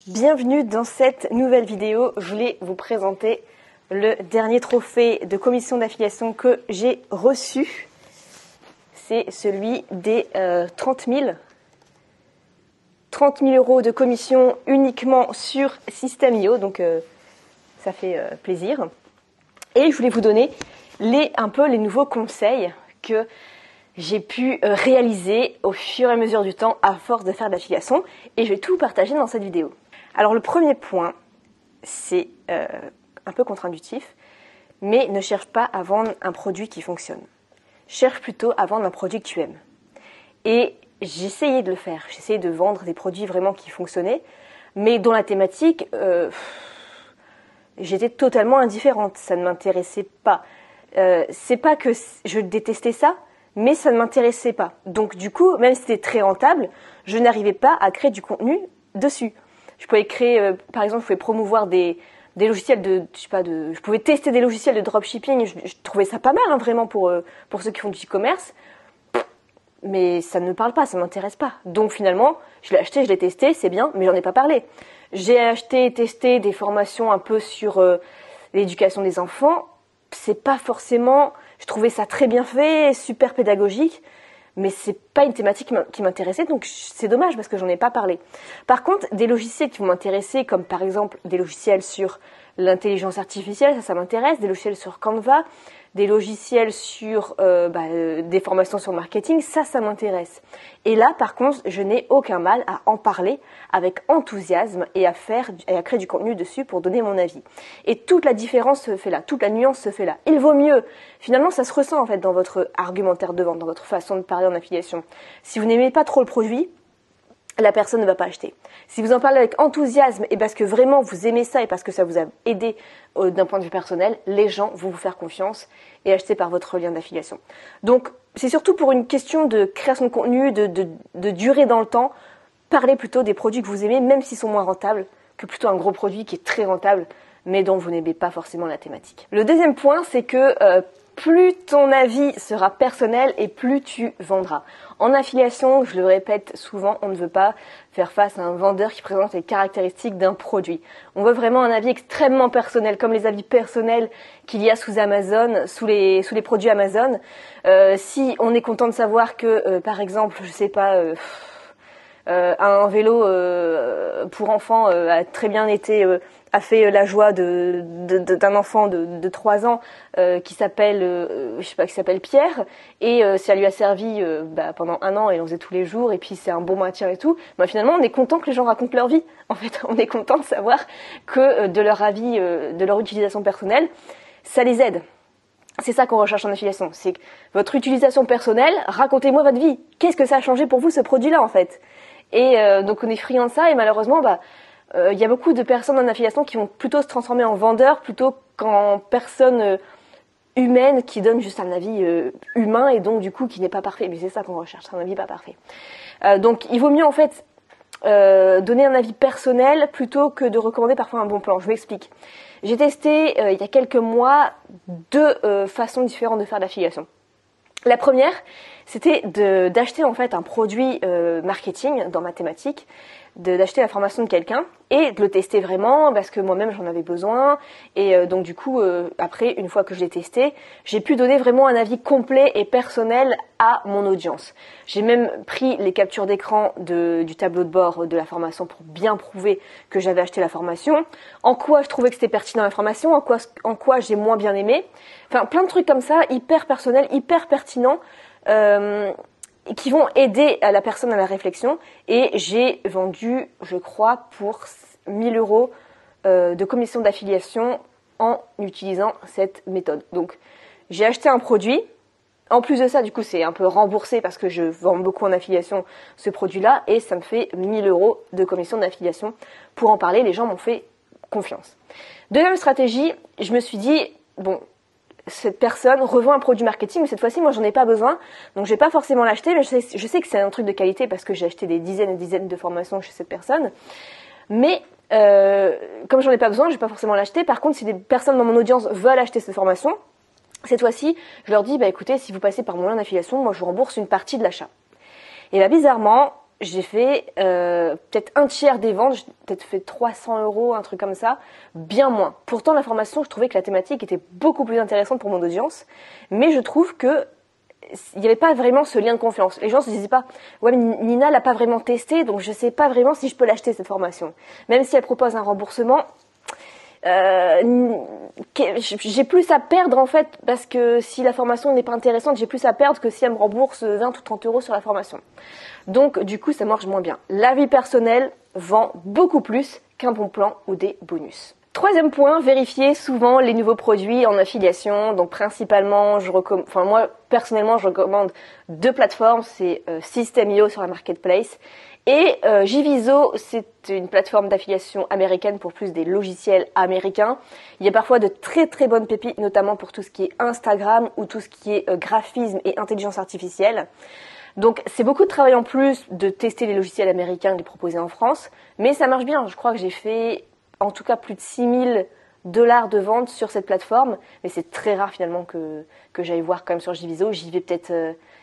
Bienvenue dans cette nouvelle vidéo. Je voulais vous présenter le dernier trophée de commission d'affiliation que j'ai reçu. C'est celui des 30 000 euros de commission uniquement sur System.io, donc ça fait plaisir. Et je voulais vous donner un peu les nouveaux conseils que j'ai pu réaliser au fur et à mesure du temps à force de faire de l'affiliation, et je vais tout partager dans cette vidéo. Alors le premier point, c'est un peu contre-intuitif, mais ne cherche pas à vendre un produit qui fonctionne. Cherche plutôt à vendre un produit que tu aimes. Et j'essayais de le faire, j'essayais de vendre des produits vraiment qui fonctionnaient, mais dont la thématique, j'étais totalement indifférente, ça ne m'intéressait pas. C'est pas que je détestais ça, mais ça ne m'intéressait pas. Donc du coup, même si c'était très rentable, je n'arrivais pas à créer du contenu dessus. Je pouvais créer, par exemple, je pouvais promouvoir des logiciels je pouvais tester des logiciels de dropshipping. Je trouvais ça pas mal, hein, vraiment, pour ceux qui font du e-commerce. Mais ça ne me parle pas, ça ne m'intéresse pas. Donc finalement, je l'ai acheté, je l'ai testé, c'est bien, mais j'en ai pas parlé. J'ai acheté et testé des formations un peu sur l'éducation des enfants. C'est pas forcément, je trouvais ça très bien fait, super pédagogique, mais c'est pas une thématique qui m'intéressait, donc c'est dommage parce que j'en ai pas parlé. Par contre, des logiciels qui vont m'intéresser, comme par exemple des logiciels sur l'intelligence artificielle, ça m'intéresse, des logiciels sur Canva, des logiciels sur des formations sur marketing, ça m'intéresse. Et là, par contre, je n'ai aucun mal à en parler avec enthousiasme et à créer du contenu dessus pour donner mon avis. Et toute la différence se fait là, toute la nuance se fait là. Il vaut mieux, finalement, ça se ressent en fait dans votre argumentaire de vente, dans votre façon de parler en affiliation. Si vous n'aimez pas trop le produit, la personne ne va pas acheter. Si vous en parlez avec enthousiasme et parce que vraiment vous aimez ça et parce que ça vous a aidé d'un point de vue personnel, les gens vont vous faire confiance et acheter par votre lien d'affiliation. Donc c'est surtout pour une question de création de contenu, de durée dans le temps. Parlez plutôt des produits que vous aimez, même s'ils sont moins rentables, que plutôt un gros produit qui est très rentable, mais dont vous n'aimez pas forcément la thématique. Le deuxième point, c'est que plus ton avis sera personnel et plus tu vendras. En affiliation, je le répète souvent, on ne veut pas faire face à un vendeur qui présente les caractéristiques d'un produit. On veut vraiment un avis extrêmement personnel, comme les avis personnels qu'il y a sous Amazon, sous les produits Amazon. Si on est content de savoir que, par exemple, je sais pas, un vélo pour enfants a très bien été a fait la joie d'un enfant de 3 ans qui s'appelle Pierre, et ça lui a servi pendant 1 an et on faisait tous les jours, et puis c'est un bon maintien et tout. Finalement on est content que les gens racontent leur vie. En fait, on est content de savoir que de leur avis, de leur utilisation personnelle, ça les aide. C'est ça qu'on recherche en affiliation, c'est que votre utilisation personnelle, racontez-moi votre vie. Qu'est-ce que ça a changé pour vous, ce produit-là, en fait? Et donc on est friand de ça, et malheureusement, y a beaucoup de personnes en affiliation qui vont plutôt se transformer en vendeurs plutôt qu'en personnes humaines qui donnent juste un avis humain, et donc du coup qui n'est pas parfait. Mais c'est ça qu'on recherche, un avis pas parfait. Donc il vaut mieux en fait donner un avis personnel plutôt que de recommander parfois un bon plan. Je m'explique. J'ai testé il y a quelques mois 2 façons différentes de faire de l'affiliation. La première, c'était d'acheter en fait un produit marketing dans ma thématique, d'acheter la formation de quelqu'un et de le tester vraiment parce que moi-même j'en avais besoin, et donc du coup après, une fois que je l'ai testé, j'ai pu donner vraiment un avis complet et personnel à mon audience. J'ai même pris les captures d'écran du tableau de bord de la formation pour bien prouver que j'avais acheté la formation, en quoi je trouvais que c'était pertinent la formation, en quoi j'ai moins bien aimé, enfin plein de trucs comme ça, hyper personnels, hyper pertinents, qui vont aider à la personne à la réflexion. Et j'ai vendu, je crois, pour 1 000 euros de commission d'affiliation en utilisant cette méthode. Donc j'ai acheté un produit. En plus de ça, du coup, c'est un peu remboursé parce que je vends beaucoup en affiliation ce produit-là, et ça me fait 1 000 euros de commission d'affiliation. Pour en parler, les gens m'ont fait confiance. Deuxième stratégie, je me suis dit, bon, cette personne revend un produit marketing, mais cette fois-ci, moi, j'en ai pas besoin, donc je vais pas forcément l'acheter, mais je sais que c'est un truc de qualité parce que j'ai acheté des dizaines et dizaines de formations chez cette personne. Mais comme j'en ai pas besoin, je vais pas forcément l'acheter. Par contre, si des personnes dans mon audience veulent acheter cette formation, cette fois-ci, je leur dis, écoutez, si vous passez par mon lien d'affiliation, moi, je vous rembourse une partie de l'achat. Et bizarrement, j'ai fait peut-être un tiers des ventes, j'ai peut-être fait 300 €, un truc comme ça, bien moins. Pourtant, la formation, je trouvais que la thématique était beaucoup plus intéressante pour mon audience, mais je trouve que il n'y avait pas vraiment ce lien de confiance. Les gens se disaient pas, ouais, mais Nina l'a pas vraiment testé, donc je sais pas vraiment si je peux l'acheter cette formation. Même si elle propose un remboursement, j'ai plus à perdre en fait, parce que si la formation n'est pas intéressante, j'ai plus à perdre que si elle me rembourse 20 ou 30 € sur la formation. Donc du coup, ça marche moins bien. La vie personnelle vend beaucoup plus qu'un bon plan ou des bonus. Troisième point, vérifier souvent les nouveaux produits en affiliation. Donc principalement, moi personnellement, je recommande 2 plateformes, c'est System.io sur la marketplace et JViso, c'est une plateforme d'affiliation américaine pour plus des logiciels américains. Il y a parfois de très très bonnes pépites, notamment pour tout ce qui est Instagram ou tout ce qui est graphisme et intelligence artificielle. Donc c'est beaucoup de travail en plus de tester les logiciels américains et de les proposer en France, mais ça marche bien. Je crois que j'ai fait en tout cas plus de 6 000 $ de vente sur cette plateforme, mais c'est très rare finalement que j'aille voir quand même sur JViso. J'y vais peut-être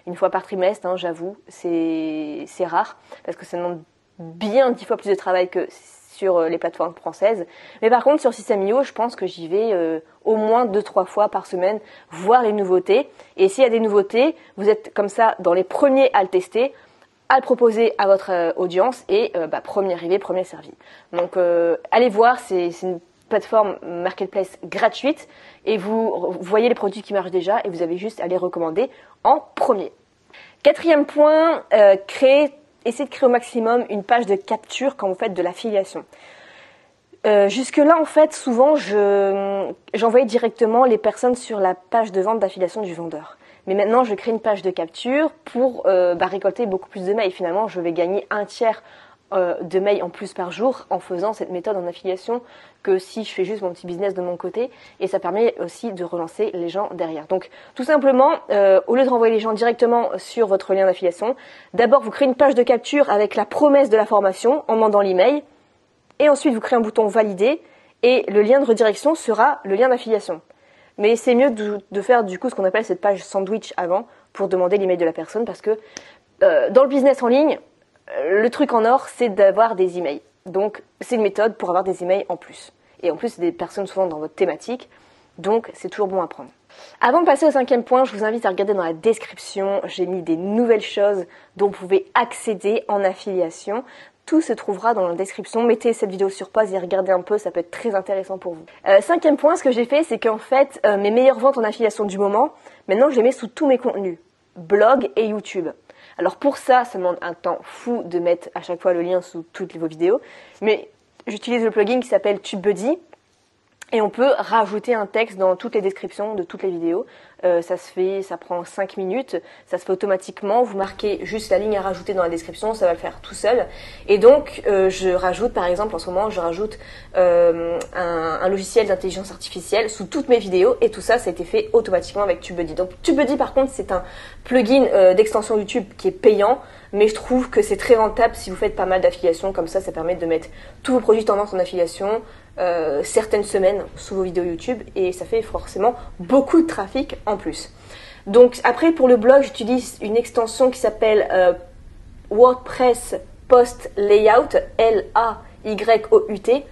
une fois par trimestre, hein, j'avoue, c'est rare, parce que ça demande bien 10 fois plus de travail que sur les plateformes françaises. Mais par contre, sur System.io, je pense que j'y vais au moins 2-3 fois par semaine, voir les nouveautés. Et s'il y a des nouveautés, vous êtes comme ça dans les premiers à le tester, à le proposer à votre audience et premier arrivé, premier servi. Donc allez voir, c'est une plateforme marketplace gratuite et vous voyez les produits qui marchent déjà et vous avez juste à les recommander en premier. Quatrième point, essayez de créer au maximum une page de capture quand vous faites de l'affiliation. Jusque-là, en fait, souvent, j'envoyais directement les personnes sur la page de vente d'affiliation du vendeur. Mais maintenant, je crée une page de capture pour récolter beaucoup plus de mails. Finalement, je vais gagner un tiers de mails en plus par jour en faisant cette méthode en affiliation que si je fais juste mon petit business de mon côté. Et ça permet aussi de relancer les gens derrière. Donc, tout simplement, au lieu de renvoyer les gens directement sur votre lien d'affiliation, d'abord, vous créez une page de capture avec la promesse de la formation en demandant l'email. Et ensuite, vous créez un bouton valider et le lien de redirection sera le lien d'affiliation. Mais c'est mieux de faire du coup ce qu'on appelle cette page sandwich avant pour demander l'email de la personne parce que dans le business en ligne, le truc en or, c'est d'avoir des emails. Donc, c'est une méthode pour avoir des emails en plus. Et en plus, c'est des personnes souvent dans votre thématique. Donc, c'est toujours bon à prendre. Avant de passer au 5e point, je vous invite à regarder dans la description. J'ai mis des nouvelles choses dont vous pouvez accéder en affiliation. Tout se trouvera dans la description. Mettez cette vidéo sur pause et regardez un peu, ça peut être très intéressant pour vous. 5e point, ce que j'ai fait, c'est qu'en fait, mes meilleures ventes en affiliation du moment, maintenant je les mets sous tous mes contenus, blog et YouTube. Alors pour ça demande un temps fou de mettre à chaque fois le lien sous toutes vos vidéos, mais j'utilise le plugin qui s'appelle TubeBuddy. Et on peut rajouter un texte dans toutes les descriptions de toutes les vidéos. Ça prend 5 minutes, ça se fait automatiquement. Vous marquez juste la ligne à rajouter dans la description, ça va le faire tout seul. Et donc, je rajoute, par exemple, en ce moment, un logiciel d'intelligence artificielle sous toutes mes vidéos. Et tout ça, ça a été fait automatiquement avec TubeBuddy. Donc, TubeBuddy, par contre, c'est un plugin d'extension YouTube qui est payant. Mais je trouve que c'est très rentable si vous faites pas mal d'affiliations. Comme ça permet de mettre tous vos produits tendance en affiliation certaines semaines sous vos vidéos YouTube. Et ça fait forcément beaucoup de trafic en plus. Donc après, pour le blog, j'utilise une extension qui s'appelle WordPress Post Layout, Layout.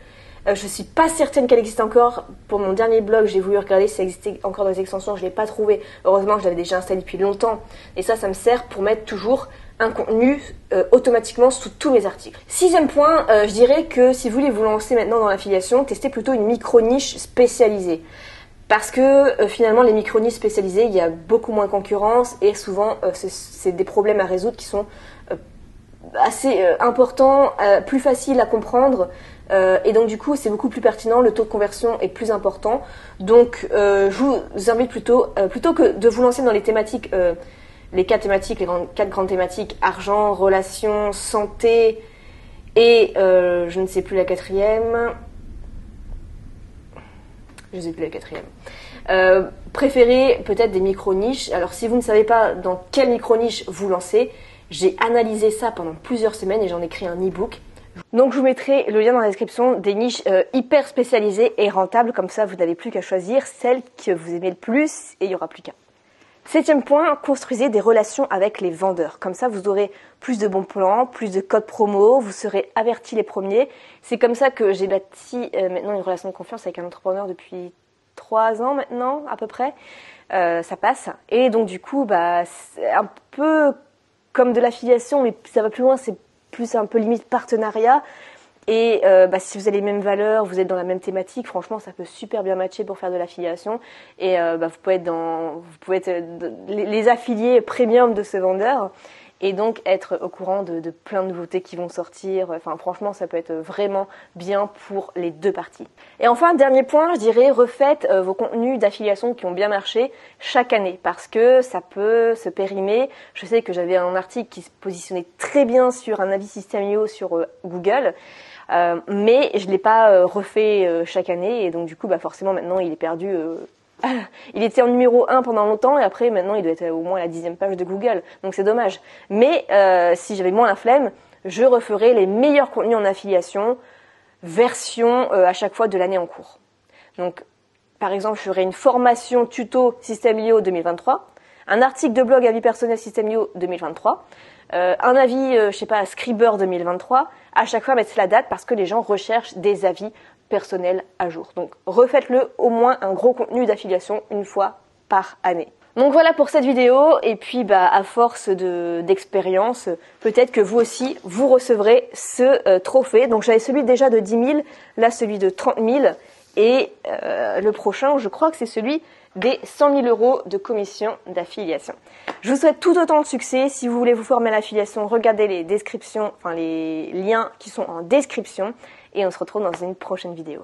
Je suis pas certaine qu'elle existe encore. Pour mon dernier blog, j'ai voulu regarder si ça existait encore dans les extensions. Je l'ai pas trouvé. Heureusement, je l'avais déjà installé depuis longtemps. Et ça me sert pour mettre toujours un contenu automatiquement sous tous mes articles. 6e point, je dirais que si vous voulez vous lancer maintenant dans l'affiliation, testez plutôt une micro-niche spécialisée. Parce que finalement, les micro-niches spécialisées, il y a beaucoup moins de concurrence et souvent, c'est des problèmes à résoudre qui sont assez importants, plus faciles à comprendre. Et donc du coup, c'est beaucoup plus pertinent, le taux de conversion est plus important. Donc, je vous invite plutôt que de vous lancer dans les thématiques, les 4 thématiques, les 4 grandes thématiques, argent, relations, santé et je ne sais plus la 4e. Je ne sais plus la 4e. Préférez peut-être des micro-niches. Alors si vous ne savez pas dans quelle micro-niche vous lancez, j'ai analysé ça pendant plusieurs semaines et j'en ai créé un e-book. Donc je vous mettrai le lien dans la description des niches hyper spécialisées et rentables. Comme ça, vous n'avez plus qu'à choisir celle que vous aimez le plus et il n'y aura plus qu'à. 7e point, construisez des relations avec les vendeurs. Comme ça, vous aurez plus de bons plans, plus de codes promo, vous serez avertis les premiers. C'est comme ça que j'ai bâti maintenant une relation de confiance avec un entrepreneur depuis 3 ans maintenant, à peu près. Ça passe. Et donc du coup, c'est un peu comme de l'affiliation, mais ça va plus loin, c'est plus un peu limite partenariat. Et si vous avez les mêmes valeurs, vous êtes dans la même thématique, franchement, ça peut super bien matcher pour faire de l'affiliation. Et vous pouvez être les affiliés premium de ce vendeur et donc être au courant de plein de nouveautés qui vont sortir. Enfin, franchement, ça peut être vraiment bien pour les deux parties. Et enfin, dernier point, je dirais, refaites vos contenus d'affiliation qui ont bien marché chaque année parce que ça peut se périmer. Je sais que j'avais un article qui se positionnait très bien sur un avis System.io sur Google. Mais je l'ai pas refait chaque année et donc du coup forcément maintenant il est perdu. Il était en numéro 1 pendant longtemps et après maintenant il doit être au moins à la 10e page de Google, donc c'est dommage. Mais si j'avais moins la flemme, je referais les meilleurs contenus en affiliation version à chaque fois de l'année en cours. Donc par exemple je ferais une formation tuto System.io 2023, un article de blog avis personnel System.io 2023, un avis, Scriber 2023, à chaque fois mettre la date parce que les gens recherchent des avis personnels à jour. Donc refaites-le au moins un gros contenu d'affiliation une fois par année. Donc voilà pour cette vidéo et puis à force d'expérience, peut-être que vous aussi vous recevrez ce trophée. Donc j'avais celui déjà de 10 000, là celui de 30 000 et le prochain je crois que c'est celui des 100 000 euros de commission d'affiliation. Je vous souhaite tout autant de succès. Si vous voulez vous former à l'affiliation, regardez les descriptions, les liens qui sont en description et on se retrouve dans une prochaine vidéo.